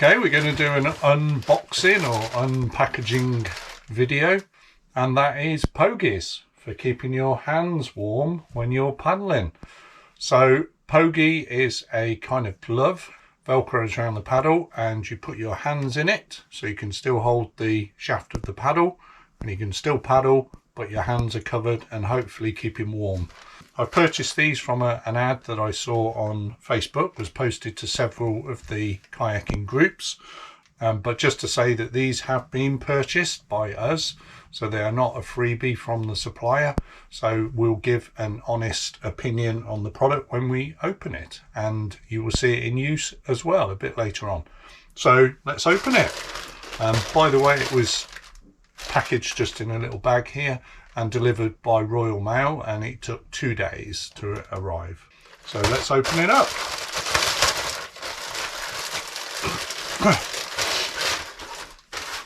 Okay, we're going to do an unboxing or unpackaging video, and that is pogies for keeping your hands warm when you're paddling. So pogie is a kind of glove, velcros around the paddle, and you put your hands in it so you can still hold the shaft of the paddle and you can still paddle, but your hands are covered and hopefully keeping warm. I purchased these from an ad that I saw on Facebook, was posted to several of the kayaking groups, but just to say that these have been purchased by us, so they are not a freebie from the supplier. So we'll give an honest opinion on the product when we open it, and you will see it in use as well a bit later on. So let's open it. By the way, it was packaged just in a little bag here and delivered by Royal Mail, and it took 2 days to arrive. So let's open it up.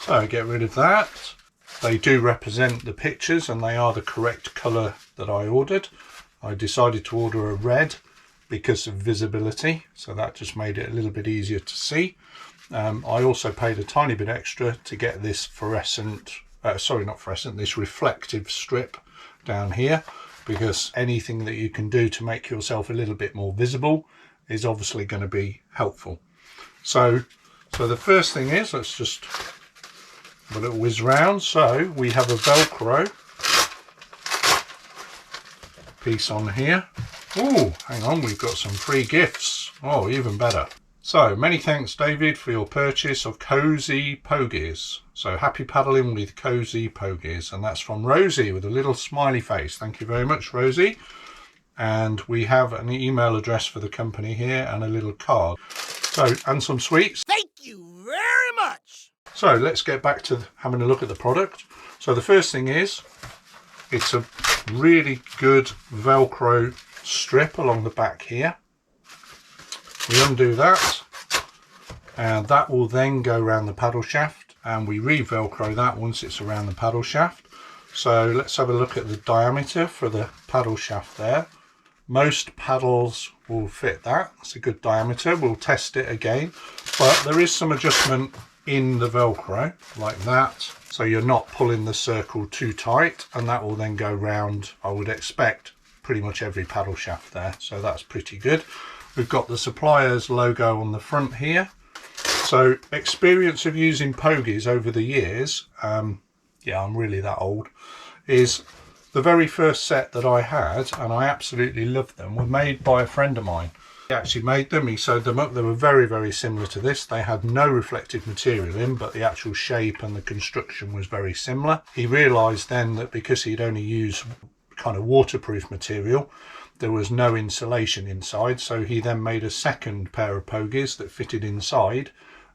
So get rid of that. They do represent the pictures and they are the correct colour that I ordered. I decided to order a red because of visibility, so that just made it a little bit easier to see. I also paid a tiny bit extra to get this this reflective strip down here, because anything that you can do to make yourself a little bit more visible is obviously going to be helpful. So the first thing is, let's just have a little whiz round. So we have a Velcro piece on here. Oh, hang on, we've got some free gifts. Oh, even better. So many thanks, David, for your purchase of Kosi Pogies. So happy paddling with Kosi Pogies, and that's from Rosie with a little smiley face. Thank you very much, Rosie. And we have an email address for the company here and a little card. So, and some sweets. Thank you very much. So let's get back to having a look at the product. So the first thing is, it's a really good Velcro strip along the back here. We undo that, and that will then go around the paddle shaft, and we re-velcro that once it's around the paddle shaft. So let's have a look at the diameter for the paddle shaft there. Most paddles will fit that. It's a good diameter. We'll test it again, but there is some adjustment in the Velcro like that, so you're not pulling the circle too tight, and that will then go round, I would expect, pretty much every paddle shaft there. So that's pretty good. We've got the Supplier's logo on the front here. So experience of using pogies over the years, yeah, I'm really that old, is the very first set that I had, and I absolutely loved them, were made by a friend of mine. He actually made them, he sewed them up. They were very, very similar to this. They had no reflective material in, but the actual shape and the construction was very similar. He realised then that because he'd only used kind of waterproof material, there was no insulation inside, so he then made a second pair of pogies that fitted inside,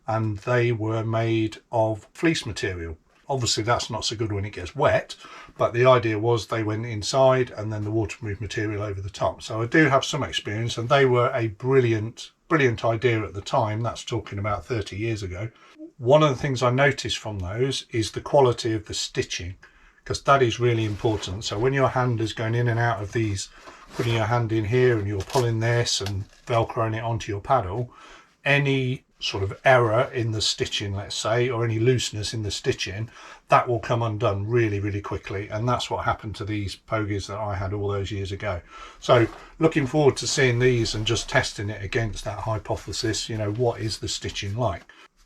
and they were made of fleece material. Obviously that's not so good when it gets wet, but the idea was they went inside and then the waterproof material over the top. So I do have some experience, and they were a brilliant idea at the time. That's talking about 30 years ago. One of the things I noticed from those is the quality of the stitching, because that is really important. So when your hand is going in and out of these, putting your hand in here and you're pulling this and velcroing it onto your paddle, any sort of error in the stitching, let's say, or any looseness in the stitching, that will come undone really, really quickly. And that's what happened to these pogies that I had all those years ago. So looking forward to seeing these and just testing it against that hypothesis, you know, what is the stitching like?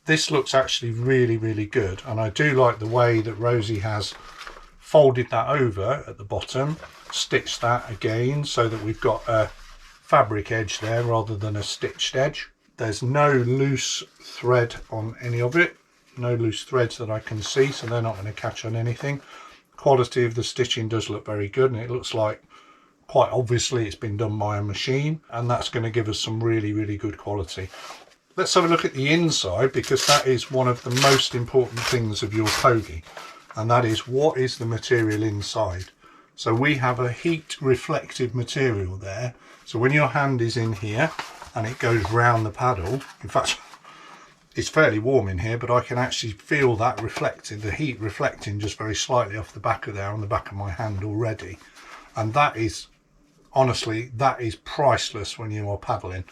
This looks actually really, really good, and I do like the way that Rosie has folded that over at the bottom, stitched that again so that we've got a fabric edge there rather than a stitched edge. There's no loose thread on any of it, no loose threads that I can see, so they're not going to catch on anything. Quality of the stitching does look very good, and it looks like quite obviously it's been done by a machine, and that's going to give us some really, really good quality. Let's have a look at the inside, because that is one of the most important things of your pogie, and that is, what is the material inside? So we have a heat reflective material there, so when your hand is in here and it goes round the paddle, in fact it's fairly warm in here, but I can actually feel that reflected, the heat reflecting just very slightly off the back of there, on the back of my hand already. And that is, honestly, that is priceless when you are paddling.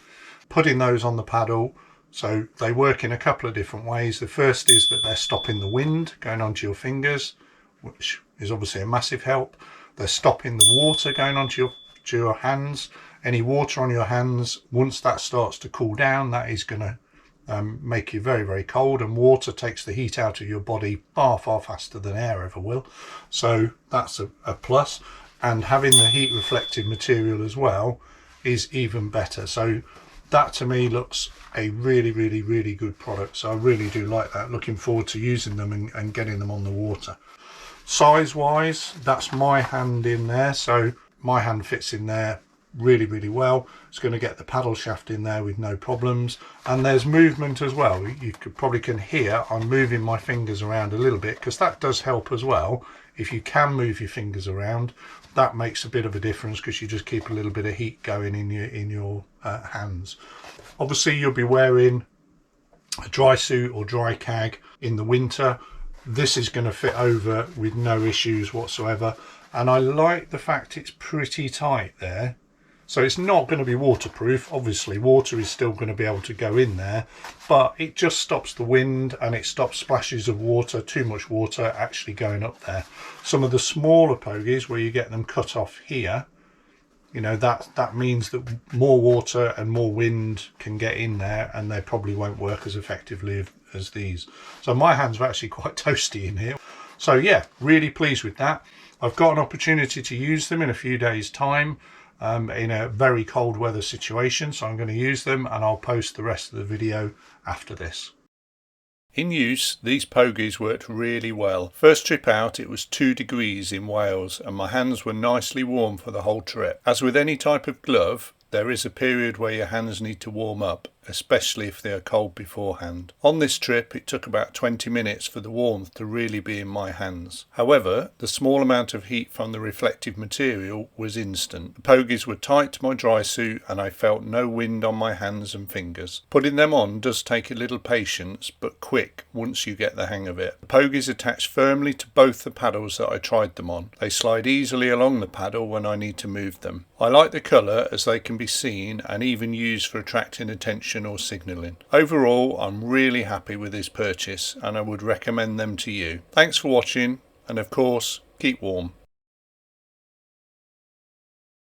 Putting those on the paddle So they work in a couple of different ways. The first is that they're stopping the wind going onto your fingers, which is obviously a massive help. They're stopping the water going onto your hands. Any water on your hands, once that starts to cool down, that is going to make you very, very cold, and water takes the heat out of your body far, far faster than air ever will. So that's a plus. And having the heat reflective material as well is even better. So that to me looks a really, really, really good product. So I really do like that. Looking forward to using them and getting them on the water. Size wise, that's my hand in there. So my hand fits in there really, really well. It's going to get the paddle shaft in there with no problems, and there's movement as well. You probably can hear I'm moving my fingers around a little bit, because that does help as well. If you can move your fingers around, that makes a bit of a difference, because you just keep a little bit of heat going in your hands. Obviously you'll be wearing a dry suit or dry cag in the winter. This is going to fit over with no issues whatsoever, and I like the fact it's pretty tight there. So it's not going to be waterproof. Obviously water is still going to be able to go in there, but it just stops the wind and it stops splashes of water, too much water actually going up there. Some of the smaller pogies where you get them cut off here, you know, that means that more water and more wind can get in there, and they probably won't work as effectively as these. So my hands are actually quite toasty in here. So yeah, really pleased with that. I've got an opportunity to use them in a few days time. In a very cold weather situation, so I'm going to use them, and I'll post the rest of the video after this. In use, these pogies worked really well. First trip out it was 2 degrees in Wales, and my hands were nicely warm for the whole trip. As with any type of glove, there is a period where your hands need to warm up, especially if they are cold beforehand. On this trip it took about 20 minutes for the warmth to really be in my hands. However, the small amount of heat from the reflective material was instant. The pogies were tight to my dry suit, and I felt no wind on my hands and fingers. Putting them on does take a little patience, but quick once you get the hang of it. The pogies attach firmly to both the paddles that I tried them on. They slide easily along the paddle when I need to move them. I like the colour, as they can be seen and even used for attracting attention or signalling. Overall, I'm really happy with this purchase, and I would recommend them to you. Thanks for watching, and of course, keep warm.